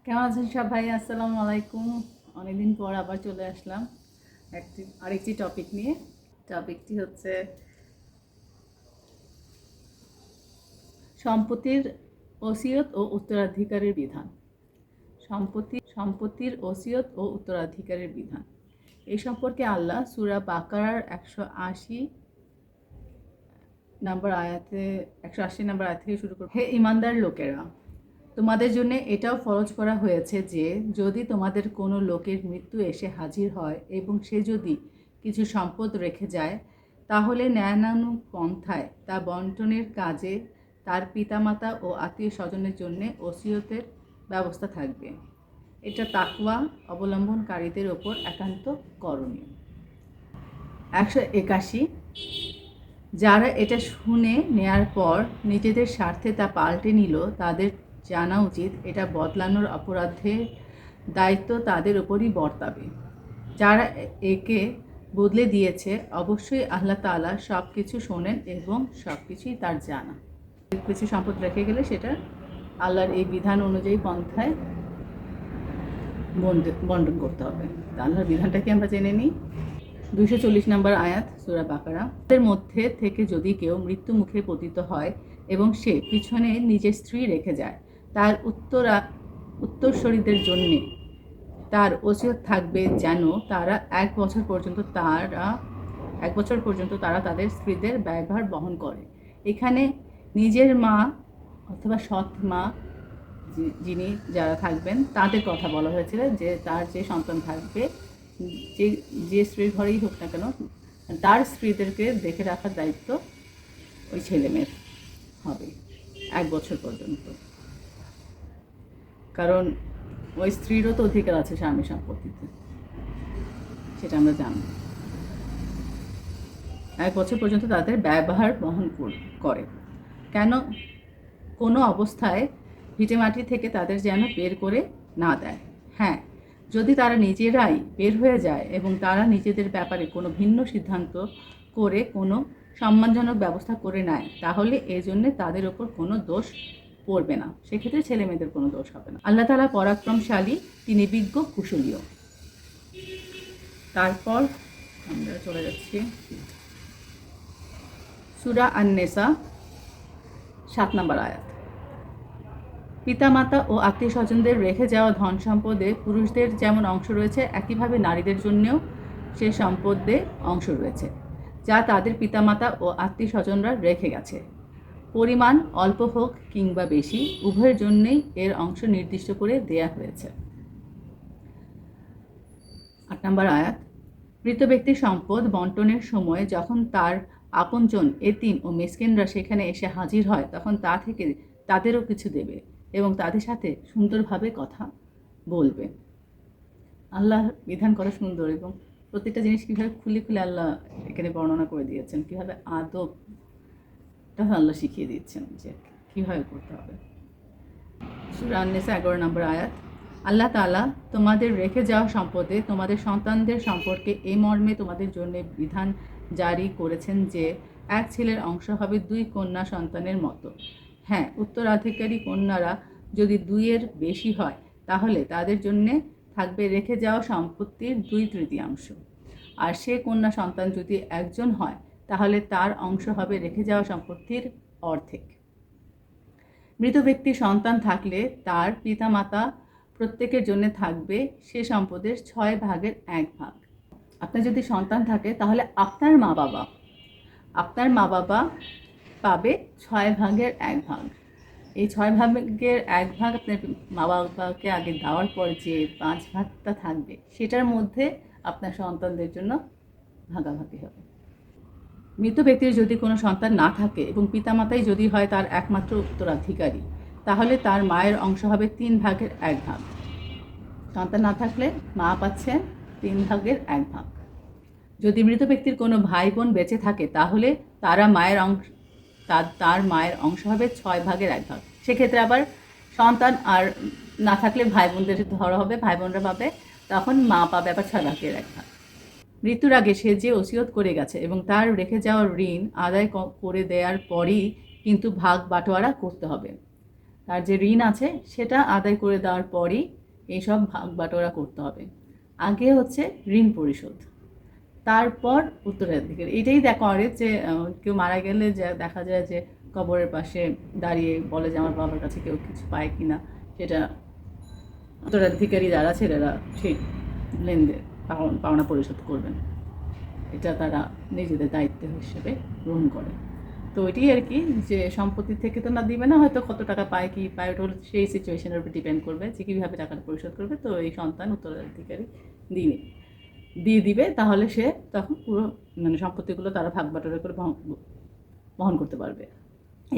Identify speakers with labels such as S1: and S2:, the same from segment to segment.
S1: কেমন আছেন সবাই? আসসালামু আলাইকুম। অনেকদিন পর আবার চলে আসলাম আরেকটি টপিক নিয়ে। টপিকটি হচ্ছে সম্পত্তির ওসিয়ত ও উত্তরাধিকারের বিধান। সম্পত্তির ওসিয়ত ও উত্তরাধিকারের বিধান এই সম্পর্কে আল্লাহ সূরা বাকারার 180 নম্বর আয়াত থেকে শুরু করে, হে ঈমানদার লোকেরা, তোমাদের জন্য এটাও ফরজ করা হয়েছে যে যদি তোমাদের কোনো লোকের মৃত্যু এসে হাজির হয় এবং সে যদি কিছু সম্পদ রেখে যায়, তাহলে ন্যায়ানুগ পন্থায় তা বন্টনের কাজে তার পিতামাতা ও আত্মীয় স্বজনের জন্য ওসিয়তের ব্যবস্থা থাকবে। এটা তাকওয়া অবলম্বনকারীদের ওপর একান্ত করণীয়। 181, যারা এটা শুনে নেয়ার পর নিজেদের স্বার্থে তা পাল্টে নিল, তাদের জানা উচিত এটা বদলানোর অপরাধের দায়িত্ব তাদের উপরই বর্তাবে। যারা একে বদলে দিয়েছে, অবশ্যই আল্লাহ তাআলা সব কিছু শোনেন এবং সব কিছুই তার জানা। কিছু সম্পদ রেখে গেলে সেটা আল্লাহর এই বিধান অনুযায়ী পন্থায় বন্টন করতে হবে। আল্লাহর বিধানটাকে আমরা জেনে নিই। 240 নম্বর আয়াত সূরা বাকারা। এর মধ্যে থেকে যদি কেউ মৃত্যু মুখে পতিত হয় এবং সে পিছনে নিজের স্ত্রী রেখে যায়, তার উত্তরসূরিদের জন্য তার ওসিয়ত থাকবে যেন তারা এক বছর পর্যন্ত তারা তাদের স্ত্রীদের ব্যয়ভার বহন করে। এখানে নিজের মা অথবা সৎ মা যিনি যারা থাকবেন তাদের কথা বলা হয়েছিল, যে তার যে সন্তান থাকবে, যে স্ত্রীর ঘরেই হোক না কেন, তার স্ত্রীদেরকে দেখে রাখার দায়িত্ব ওই ছেলেমেয়ের হবে 1 বছর পর্যন্ত। কারণ ওই স্ত্রীরও তো অধিকার আছে স্বামী সম্পত্তিতে, সেটা আমরা জানি। 1 বছর পর্যন্ত তাদের ব্যয়ভার বহন করে। কেন? কোনো অবস্থায় ভিটেমাটি থেকে তাদের যেন বের করে না দেয়। হ্যাঁ, যদি তারা নিজেরাই বের হয়ে যায় এবং তারা নিজেদের ব্যাপারে কোনো ভিন্ন সিদ্ধান্ত করে কোনো সম্মানজনক ব্যবস্থা করে নেয়, তাহলে এই জন্যে তাদের ওপর কোনো দোষ পড়বে না। সেক্ষেত্রে ছেলে মেয়েদের কোনো দোষ হবে না। আল্লাহ তাআলা পরাক্রমশালী, তিনি বিজ্ঞ কুশলীয়। তারপর আমরা চলে যাচ্ছি সূরা আন-নিসা 7 নম্বর আয়াত। পিতামাতা ও আত্মীয় স্বজনদের রেখে যাওয়া ধন সম্পদে পুরুষদের যেমন অংশ রয়েছে, একইভাবে নারীদের জন্যও সে সম্পদে অংশ রয়েছে যা তাদের পিতামাতা ও আত্মীয় স্বজনরা রেখে গেছে। পরিমাণ অল্প হোক কিংবা বেশি, উভয়ের জন্যই এর অংশ নির্দিষ্ট করে দেয়া হয়েছে। 8 নম্বর আয়াত। মৃত ব্যক্তির সম্পদ বন্টনের সময় যখন তার আপনজন, এতিম ও মিসকিনরা সেখানে এসে হাজির হয়, তখন তা থেকে তাদেরও কিছু দেবে এবং তাদের সাথে সুন্দরভাবে কথা বলবে। আল্লাহ বিধান করা সুন্দর, এবং প্রত্যেকটা জিনিস কীভাবে খুলে খুলে আল্লাহ এখানে বর্ণনা করে দিয়েছেন, কীভাবে আদবটা আল্লাহ শিখিয়ে দিচ্ছেন যে কীভাবে করতে হবে। সূরা আন-নিসা 11 নম্বর আয়াত। আল্লাহ তাআলা তোমাদের রেখে যাওয়া সম্পদে তোমাদের সন্তানদের সম্পর্কে এই মর্মে তোমাদের জন্য বিধান জারি করেছেন যে এক ছেলের অংশ হবে 2 কন্যা সন্তানের মতো। হ্যাঁ, উত্তরাধিকারী কন্যারা যদি 2-এর বেশি হয়, তাহলে তাদের জন্য থাকবে রেখে যাওয়া সম্পত্তির 2/3, আর সে কন্যা সন্তান যদি একজন হয়, তাহলে তার অংশ হবে রেখে যাওয়া সম্পত্তির অর্ধেক। মৃত ব্যক্তির সন্তান থাকলে তার পিতামাতা প্রত্যেকের জন্য থাকবে সে সম্পদের 6/1 আপনার যদি সন্তান থাকে, তাহলে আপনার মা বাবা পাবে 6/1। এই 6/1 আপনার মা বাবাকে আগে দেওয়ার পর যে 5 থাকবে, সেটার মধ্যে আপনার সন্তানদের জন্য ভাগাভাগি হবে। মৃত ব্যক্তির যদি কোনো সন্তান না থাকে এবং পিতামাতাই যদি হয় তার একমাত্র উত্তরাধিকারী, তাহলে তার মায়ের অংশ হবে 3/1। সন্তান না থাকলে মা পাচ্ছে 3/1। যদি মৃত ব্যক্তির কোনো ভাই বোন বেঁচে থাকে, তাহলে তার মায়ের অংশ হবে 6/1। সেক্ষেত্রে আবার সন্তান আর না থাকলে ভাই বোনদের ধরা হবে, ভাই বোনরা পাবে, তখন মা পাবে আবার 6/1। মৃত্যুর আগে সে যে ওসিয়ত করে গেছে এবং তার রেখে যাওয়ার ঋণ আদায় করে দেওয়ার পরই কিন্তু ভাগ বাটোয়ারা করতে হবে। তার যে ঋণ আছে সেটা আদায় করে দেওয়ার পরই এইসব ভাগ বাটোয়ারা করতে হবে। আগে হচ্ছে ঋণ পরিশোধ, তারপর উত্তরাধিকার। এটাই করে যে কেউ মারা গেলে যা দেখা যায় যে কবরের পাশে দাঁড়িয়ে বলে যে আমার বাবার কাছে কেউ কিছু পায় কিনা, সেটা উত্তরাধিকারী যারা ছেলেরা সেই লেনদেন পাওনা পরিশোধ করবেন, এটা তারা নিজেদের দায়িত্ব হিসেবে গ্রহণ করে। তো এটাই আর কি, যে সম্পত্তি থেকে তো না দিবে না, হয়তো কত টাকা পায় কি পায় ওটা সেই সিচুয়েশনের উপর ডিপেন্ড করবে যে কীভাবে টাকাটা পরিশোধ করবে। তো এই সন্তান উত্তরাধিকারী দিয়ে দিবে, তাহলে সে তখন পুরো মানে সম্পত্তিগুলো তারা ভাগ বাটোয়ারা করে বহন করতে পারবে।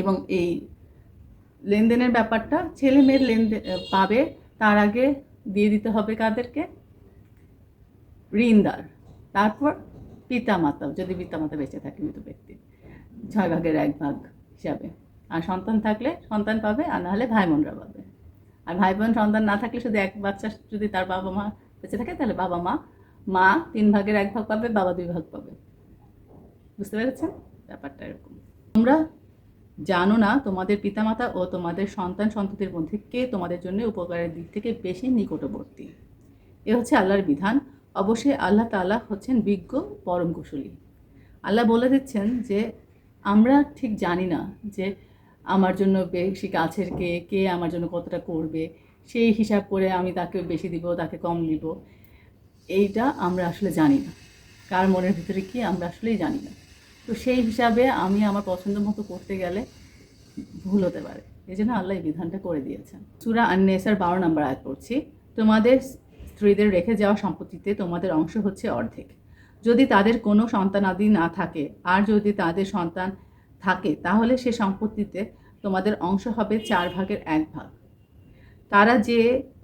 S1: এবং এই লেনদেনের ব্যাপারটা ছেলে মেয়ের লেনদেন পাবে তার আগে দিয়ে দিতে হবে কাদেরকে? ঋণদার, তারপর পিতামাতা, যদি পিতামাতা বেঁচে থাকে মৃত ব্যক্তির 6/1 হিসাবে। আর সন্তান থাকলে সন্তান পাবে, আর নাহলে ভাই বোনরা পাবে। আর ভাই বোন সন্তান না থাকলে শুধু এক বাচ্চা যদি তার বাবা মা বেঁচে থাকে তাহলে বাবা মা 3/1 পাবে, বাবা 2 ভাগ পাবে। বুঝতে পেরেছেন ব্যাপারটা? এরকম তোমরা জানো না তোমাদের পিতামাতা ও তোমাদের সন্তান সন্ততির মধ্যে কে তোমাদের জন্য উপকারের দিক থেকে বেশি নিকটবর্তী। এ হচ্ছে আল্লাহর বিধান। অবশ্যই আল্লাহ তাআলা হচ্ছেন বিজ্ঞ পরম কুশলী। আল্লাহ বলে দিচ্ছেন যে আমরা ঠিক জানি না যে আমার জন্য বেশি কাছের কে আমার জন্য কতটা করবে, সেই হিসাব করে আমি তাকে বেশি দিব তাকে কম দিব, এইটা আমরা আসলে জানি না। কার মনের ভিতরে কি আমরা আসলেই জানি না। তো সেই হিসাবে আমি আমার পছন্দ মতো করতে গেলে ভুল হতে পারে, এই জন্য আল্লাহ এই বিধানটা করে দিয়েছেন। সূরা আন-নেসার 12 নম্বর আয়াত পড়ছি, তোমাদের স্ত্রীদের রেখে যাওয়া সম্পত্তিতে তোমাদের অংশ হচ্ছে অর্ধেক, যদি তাদের কোনো সন্তানাদি না থাকে, আর যদি তাদের সন্তান থাকে তাহলে সে সম্পত্তিতে তোমাদের অংশ হবে 4/1 তারা যে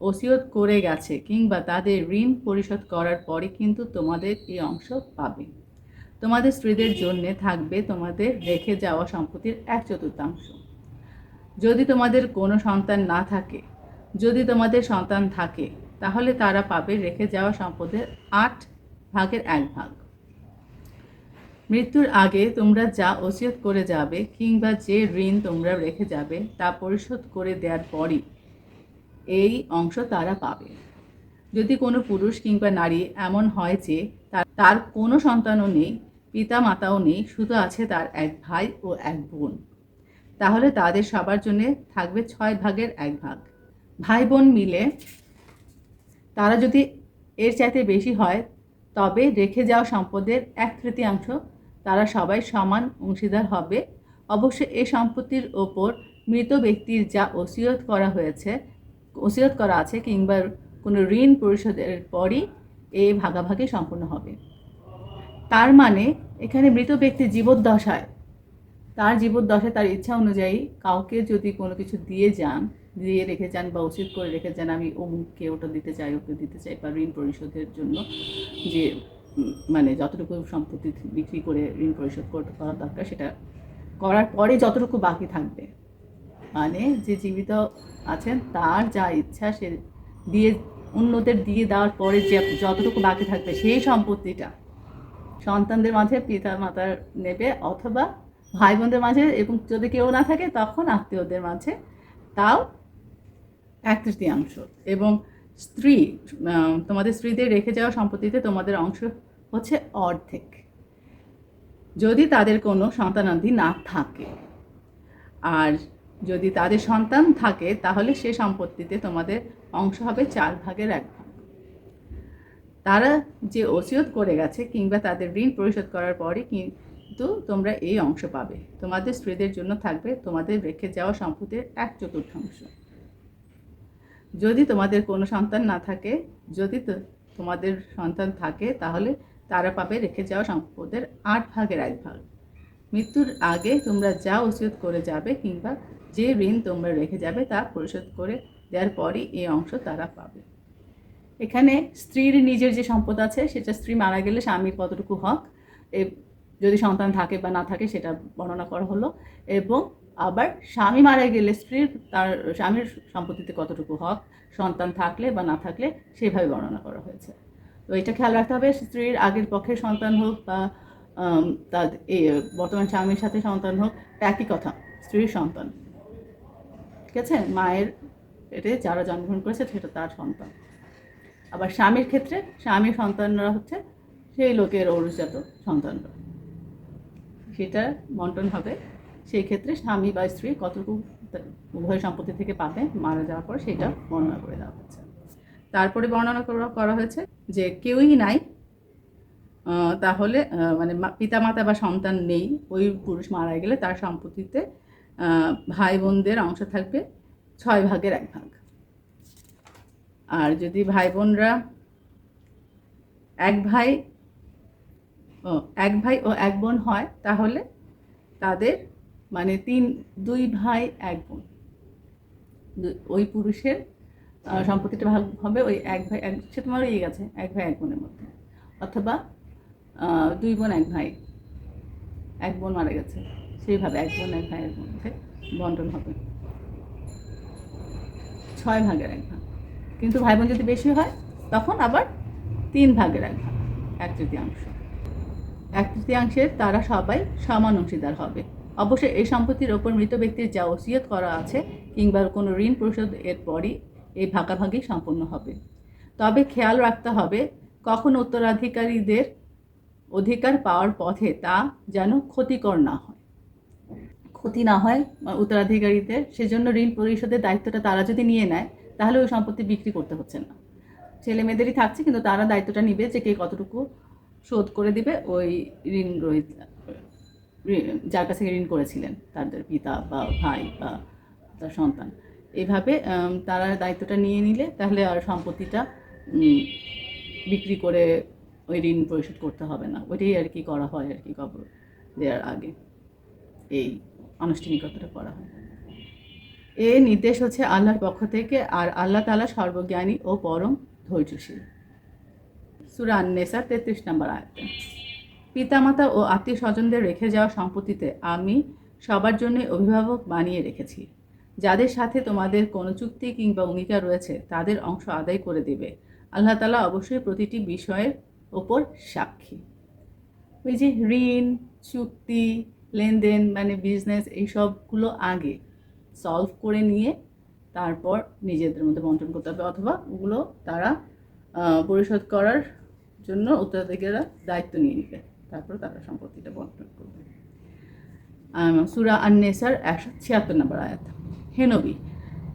S1: ওসিয়ত করে গেছে কিংবা তাদের ঋণ পরিশোধ করার পরে কিন্তু তোমাদের এই অংশ পাবে। তোমাদের স্ত্রীদের জন্য থাকবে তোমাদের রেখে যাওয়া সম্পত্তির 1/4। যদি তোমাদের কোনো সন্তান না থাকে, যদি তোমাদের সন্তান থাকে তাহলে তারা পাবে রেখে যাওয়া সম্পদের 8/1। মৃত্যুর আগে তোমরা যা ওসিয়ত করে যাবে কিংবা যে ঋণ তোমরা রেখে যাবে তা পরিশোধ করে দেওয়ার পরই এই অংশ তারা পাবে। যদি কোনো পুরুষ কিংবা নারী এমন হয় যে তার কোনো সন্তানও নেই, পিতা মাতাও নেই, শুধু আছে তার এক ভাই ও এক বোন, তাহলে তাদের সবার জন্য থাকবে 6/1। ভাই বোন মিলে তারা যদি এর চাইতে বেশি হয় তবে রেখে যাওয়া সম্পদের 1/3 তারা সবাই সমান অংশীদার হবে। অবশ্য এই সম্পত্তির ওপর মৃত ব্যক্তির যা ওসিয়ত করা আছে কিংবা কোনো ঋণ পরিশোধের পরই এই ভাগাভাগি সম্পূর্ণ হবে। তার মানে এখানে মৃত ব্যক্তি জীবদ্দশায় তার ইচ্ছা অনুযায়ী কাউকে যদি কোনো কিছু দিয়ে রেখে যান বা উচিত করে রেখে যান, আমি অমুককে ওটা দিতে চাই, ওকে দিতে চাই, বা ঋণ পরিশোধের জন্য যে মানে যতটুকু সম্পত্তি বিক্রি করে ঋণ পরিশোধ করা দরকার, সেটা করার পরে যতটুকু বাকি থাকবে, মানে যে জীবিত আছেন তার যা ইচ্ছা সে অন্যদের দিয়ে দেওয়ার পরে যে যতটুকু বাকি থাকবে সেই সম্পত্তিটা সন্তানদের মাঝে পিতা মাতার নেবে, অথবা ভাই বোনদের মাঝে, এবং যদি কেউ না থাকে তখন আত্মীয়দের মাঝে, তাও 1/3। এবং তোমাদের স্ত্রীদের রেখে যাওয়া সম্পত্তিতে তোমাদের অংশ হচ্ছে অর্ধেক, যদি তাদের কোনো সন্তানাদি না থাকে। আর যদি তাদের সন্তান থাকে তাহলে সে সম্পত্তিতে তোমাদের অংশ হবে 4/1। তারা যে ওসিয়ত করে গেছে কিংবা তাদের ঋণ পরিশোধ করার পরে কিন্তু তোমরা এই অংশ পাবে। তোমাদের স্ত্রীদের জন্য থাকবে তোমাদের রেখে যাওয়া সম্পত্তির 1/4। যদি তোমাদের কোনো সন্তান না থাকে, যদি তোমাদের সন্তান থাকে তাহলে তারা পাবে রেখে যাওয়া সম্পদের 8/1। মৃত্যুর আগে তোমরা যা ওসিয়ত করে যাবে কিংবা যে ঋণ তোমরা রেখে যাবে তা পরিশোধ করে দেওয়ার পরই এই অংশ তারা পাবে। এখানে স্ত্রীর নিজের যে সম্পদ আছে সেটা স্ত্রী মারা গেলে স্বামীর কতটুকু হক, যদি সন্তান থাকে বা না থাকে সেটা বর্ণনা করা হলো, এবং আবার স্বামী মারা গেলে তার স্বামীর সম্পত্তিতে কতটুকু হক, সন্তান থাকলে বা না থাকলে সেভাবে বর্ণনা করা হয়েছে। তো এটা খেয়াল রাখতে হবে, স্ত্রীর আগের পক্ষে সন্তান হোক বা তার বর্তমান স্বামীর সাথে সন্তান হোক, একই কথা, স্ত্রীর সন্তান। ঠিক আছে, মায়ের পেটে যারা জন্মগ্রহণ করেছে সেটা তার সন্তান। আবার স্বামীর ক্ষেত্রে স্বামীর সন্তানরা হচ্ছে সেই লোকের ঔরসজাত সন্তানরা, সেটা বন্টন হবে। সেই ক্ষেত্রে স্বামী বা স্ত্রী কতটুকু উভয় সম্পত্তি থেকে পাবে মারা যাওয়ার পর সেটা বর্ণনা করে দেওয়া হচ্ছে। তারপরে বর্ণনা করা হয়েছে যে কেউই নাই, তাহলে মানে পিতামাতা বা সন্তান নেই, ওই পুরুষ মারা গেলে তার সম্পত্তিতে ভাই বোনদের অংশ থাকবে 6/1 আর যদি ভাই বোনরা এক ভাই ও এক বোন হয় তাহলে তাদের মানে 2 ভাই 1 বোন, ওই পুরুষের সম্পত্তিটা ভাগ হবে ওই 1 ভাই 1, সে তোমার এই গেছে 1 ভাই 1 বোনের মধ্যে, অথবা 2 বোন 1 ভাই, 1 বোন মারা গেছে সেইভাবে 1 বোন 1 ভাইয়ের মধ্যে বন্টন হবে 6/1 কিন্তু ভাই বোন যদি বেশি হয় তখন আবার 3/1 1/3। 1/3 তারা সবাই সমান অংশীদার হবে। অবশ্যই এই সম্পত্তির ওপর মৃত ব্যক্তির যা ওসিয়ত করা আছে কিংবা কোনো ঋণ পরিশোধ এর পরই এই ভাগাভাগি সম্পন্ন হবে। তবে খেয়াল রাখতে হবে কখন উত্তরাধিকারীদের অধিকার পাওয়ার পথে তা যেন ক্ষতিকর না হয়, ক্ষতি না হয় উত্তরাধিকারীদের। সেজন্য ঋণ পরিশোধের দায়িত্বটা তারা যদি নিয়ে নেয় তাহলে ওই সম্পত্তি বিক্রি করতে হচ্ছে না, ছেলে মেয়েদেরই থাকছে, কিন্তু তারা দায়িত্বটা নিবে যে কে কতটুকু শোধ করে দিবে ওই ঋণ যার কাছে ঋণ করেছিলেন, তাদের পিতা বা ভাই বা তার সন্তান। এইভাবে তারা দায়িত্বটা নিয়ে নিলে তাহলে আর সম্পত্তিটা বিক্রি করে ওই ঋণ পরিশোধ করতে হবে না। ওইটাই আর কি করা হয় আর কি, কবর দেওয়ার আগে এই আনুষ্ঠানিকতাটা করা হয়। এই নির্দেশ হচ্ছে আল্লাহর পক্ষ থেকে, আর আল্লাহ তাআলা সর্বজ্ঞানী ও পরম ধৈর্যশীল। সূরা আন-নিসা 33 নম্বর আয়াত। পিতামাতা ও আত্মীয় স্বজনদের রেখে যাওয়া সম্পত্তিতে আমি সবার জন্য অভিভাবক বানিয়ে রেখেছি। যাদের সাথে তোমাদের কোনো চুক্তি কিংবা অঙ্গীকার রয়েছে তাদের অংশ আদায় করে দেবে। আল্লাহ তাআলা অবশ্যই প্রতিটি বিষয়ের ওপর সাক্ষী। ওই যে ঋণ, চুক্তি, লেনদেন মানে বিজনেস, এইসবগুলো আগে সলভ করে নিয়ে তারপর নিজেদের মধ্যে বন্টন করতে হবে, অথবা ওগুলো তারা পরিশোধ করার জন্য উত্তরাধিকারীরা দায়িত্ব নিয়ে নেবে, তারপর তারা সম্পত্তিটা বন্টন করবে। সূরা আন-নিসার 176 নম্বর আয়াত। হে নবী,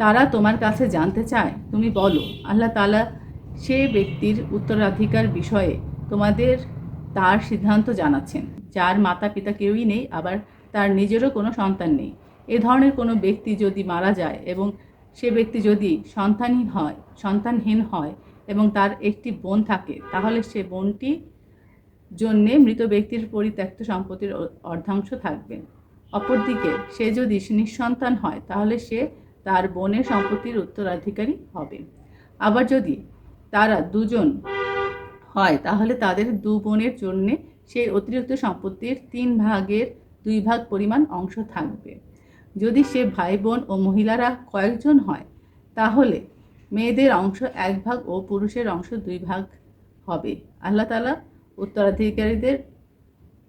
S1: তারা তোমার কাছে জানতে চায়, তুমি বলো আল্লাহ তাআলা সে ব্যক্তির উত্তরাধিকার বিষয়ে তোমাদের তার সিদ্ধান্ত জানাচ্ছেন যার মাতা পিতা কেউই নেই, আবার তার নিজেরও কোনো সন্তান নেই। এ ধরনের কোনো ব্যক্তি যদি মারা যায় এবং সে ব্যক্তি যদি সন্তানহীন হয় এবং তার একটি বোন থাকে, তাহলে সে বোনটি জন্যে মৃত ব্যক্তির পরিত্যক্ত সম্পত্তির অর্ধাংশ থাকবে। অপরদিকে সে যদি নিঃসন্তান হয় তাহলে সে তার বোনের সম্পত্তির উত্তরাধিকারী হবে। আবার যদি তারা 2 জন হয় তাহলে তাদের 2 বোনের জন্যে সেই অতিরিক্ত সম্পত্তির 3/2 পরিমাণ অংশ থাকবে। যদি সে ভাই বোন ও মহিলারা কয়েকজন হয় তাহলে মেয়েদের অংশ 1/2 ও পুরুষের অংশ 2/2 হবে। আল্লাহ তাআলা উত্তরাধিকারীদের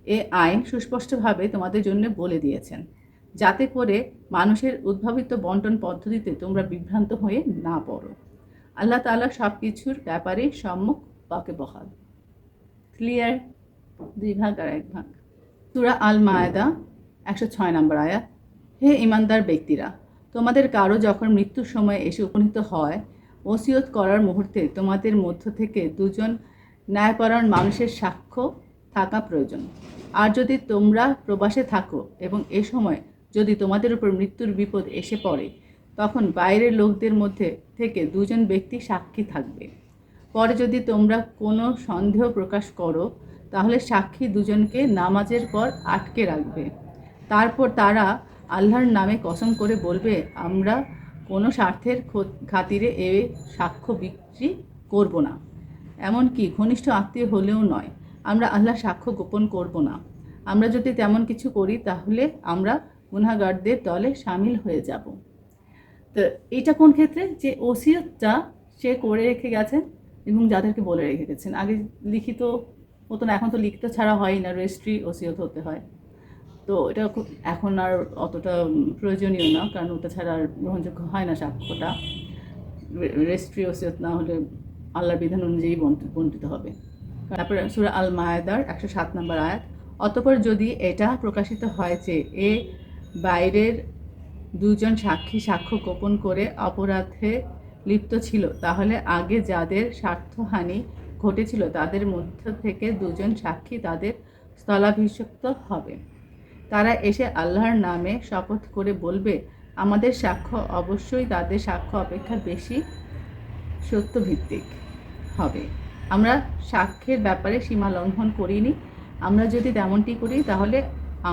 S1: এ আইন সুস্পষ্টভাবে তোমাদের জন্য বলে দিয়েছেন, যাতে করে মানুষের উদ্ভাবিত বন্টন পদ্ধতিতে তোমরা বিভ্রান্ত হয়ে না পড়ো। আল্লাহ তাআলা সব কিছুর ব্যাপারে সম্যক ওয়াকিবহাল। ক্লিয়ার? 2 আর 1। সূরা আল মায়েদা 106 নম্বর আয়াত। হে ঈমানদার ব্যক্তিরা, তোমাদের কারো যখন মৃত্যুর সময় এসে উপনীত হয়, ওসিয়ত করার মুহূর্তে তোমাদের মধ্য থেকে 2 জন ন্যায়পরায়ণ মানুষের সাক্ষ্য থাকা প্রয়োজন। আর যদি তোমরা প্রবাসে থাকো এবং এ সময় যদি তোমাদের উপর মৃত্যুর বিপদ এসে পড়ে, তখন বাইরের লোকদের মধ্যে থেকে 2 জন ব্যক্তি সাক্ষী থাকবে। পরে যদি তোমরা কোনো সন্দেহ প্রকাশ করো তাহলে সাক্ষী 2 জনকে নামাজের পর আটকে রাখবে। তারপর তারা আল্লাহর নামে কসম করে বলবে, আমরা কোনো স্বার্থের খাতিরে এ সাক্ষ্য বিক্রি করব না, এমনকি ঘনিষ্ঠ আত্মীয় হলেও নয়। আমরা আল্লাহর সাক্ষ্য গোপন করব না। আমরা যদি তেমন কিছু করি তাহলে আমরা গুনাহগারদের দলে শামিল হয়ে যাব। তো এইটা কোন ক্ষেত্রে? যে ওসিয়তটা সে করে রেখে গেছেন এবং যাদেরকে বলে রেখে গেছেন। আগে লিখিত হতো না, এখন তো লিখিত ছাড়া হয় না, রেজিস্ট্রি ওসিয়ত হতে হয়। তো এটা এখন আর অতটা প্রয়োজনীয় না, কারণ ওটা ছাড়া আর গ্রহণযোগ্য হয় না সাক্ষ্যটা। রেজিস্ট্রি ওসিয়ত না হলে আল্লাহর বিধান অনুযায়ী বন্টিত হবে। তারপরে সূরা আল মায়েদার 107 নম্বর আয়াত, অতঃপর যদি এটা প্রকাশিত হয় যে এ বাইরের দুজন সাক্ষী সাক্ষ্য গোপন করে অপরাধে লিপ্ত ছিল, তাহলে আগে যাদের স্বার্থহানি ঘটেছিল তাদের মধ্য থেকে দুজন সাক্ষী তাদের স্থলাভিষিক্ত হবে। তারা এসে আল্লাহর নামে শপথ করে বলবে, আমাদের সাক্ষ্য অবশ্যই তাদের সাক্ষ্য অপেক্ষা বেশি সত্যভিত্তিক হবে। আমরা সাক্ষ্যের ব্যাপারে সীমা লঙ্ঘন করিনি। আমরা যদি তেমনটি করি তাহলে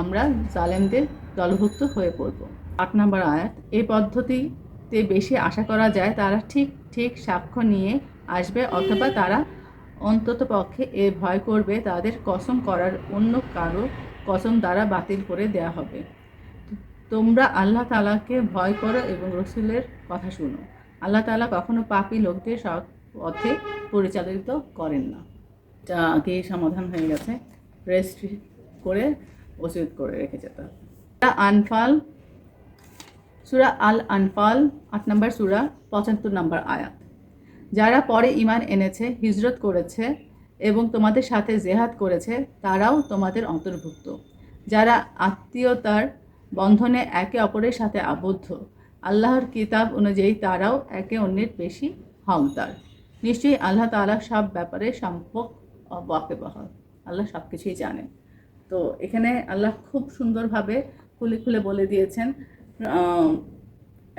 S1: আমরা জালেমদের দলভুক্ত হয়ে পড়ব। 8 নম্বর আয়াত, এই পদ্ধতিতে বেশি আশা করা যায় তারা ঠিক ঠিক সাক্ষ্য নিয়ে আসবে, অথবা তারা অন্তত পক্ষে এ ভয় করবে তাদের কসম করার অন্য কারো কসম দ্বারা বাতিল করে দেয়া হবে। তোমরা আল্লাহ তাআলাকে ভয় করো এবং রসুলের কথা শুনো। আল্লাহ তাআলা কখনো পাপী লোকদের সৎ পথে পরিচালিত করেন না। যা আগেই সমাধান হয়ে গেছে, রেজিস্ট্রি করে ওসিয়ত করে রেখে যেতে হবে। সূরা আল আনফাল 8 নম্বর সূরা 75 নম্বর আয়াত, যারা পরে ঈমান এনেছে, হিজরত করেছে এবং তোমাদের সাথে জেহাদ করেছে তারাও তোমাদের অন্তর্ভুক্ত। যারা আত্মীয়তার বন্ধনে একে অপরের সাথে আবদ্ধ, আল্লাহর কিতাব অনুযায়ী তারাও একে অন্যের বেশি হকদার। নিশ্চয়ই আল্লাহ তাআলা সব ব্যাপারে সম্পর্ক ওয়াকিবহাল, আল্লাহ সব কিছুই জানেন। তো এখানে আল্লাহ খুব সুন্দরভাবে খুলে খুলে বলে দিয়েছেন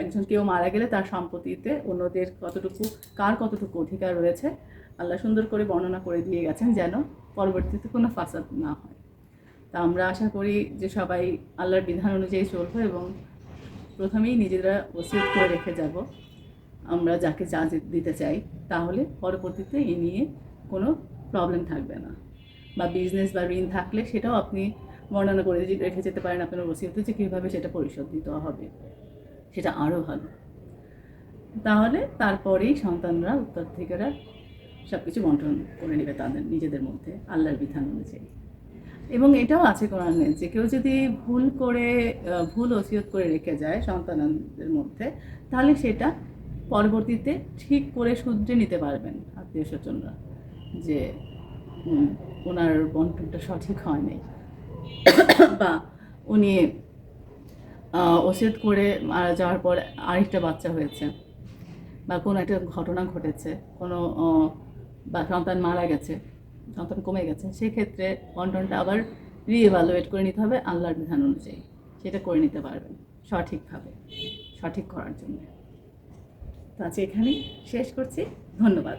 S1: একজন কেউ মারা গেলে তার সম্পত্তিতে অন্যদের কার কতটুকু অধিকার রয়েছে আল্লাহ সুন্দর করে বর্ণনা করে দিয়ে গেছেন, যেন পরবর্তীতে কোনো ফাসাদ না হয়। তা আমরা আশা করি যে সবাই আল্লাহর বিধান অনুযায়ী চলবো এবং প্রথমেই নিজেরা ওসিয়ত করে রেখে যাব আমরা যাকে যা দিতে চাই, তাহলে পরবর্তীতে এ নিয়ে কোনো প্রবলেম থাকবে না। বা বিজনেস বা ঋণ থাকলে সেটাও আপনি বর্ণনা করে রেখে যেতে পারেন আপনার ওসিয়তে, যে কীভাবে সেটা পরিশোধ দিতে হবে, সেটা আরও ভালো। তাহলে তারপরেই সন্তানরা উত্তরাধিকারীরা সব কিছু বন্টন করে নেবে তাদের নিজেদের মধ্যে আল্লাহর বিধান অনুযায়ী। এবং এটাও আছে কোরআনে যে কেউ যদি ভুল ওসিয়ত করে রেখে যায় সন্তানদের মধ্যে, তাহলে সেটা পরবর্তীতে ঠিক করে শুধরে নিতে পারবেন আত্মীয় স্বজনরা, যে ওনার বন্টনটা সঠিক হয় নাই, বা উনি ওসিয়ত করে মারা যাওয়ার পর আরেকটা বাচ্চা হয়েছে, বা কোনো একটা ঘটনা ঘটেছে, কোনো বা সন্তান মারা গেছে, সন্তান কমে গেছে, সেক্ষেত্রে বন্টনটা আবার রিএভালুয়েট করে নিতে হবে আল্লাহর বিধান অনুযায়ী। সেটা করে নিতে পারবেন সঠিকভাবে, সঠিক করার জন্য। তো আজকে এখানেই শেষ করছি। ধন্যবাদ।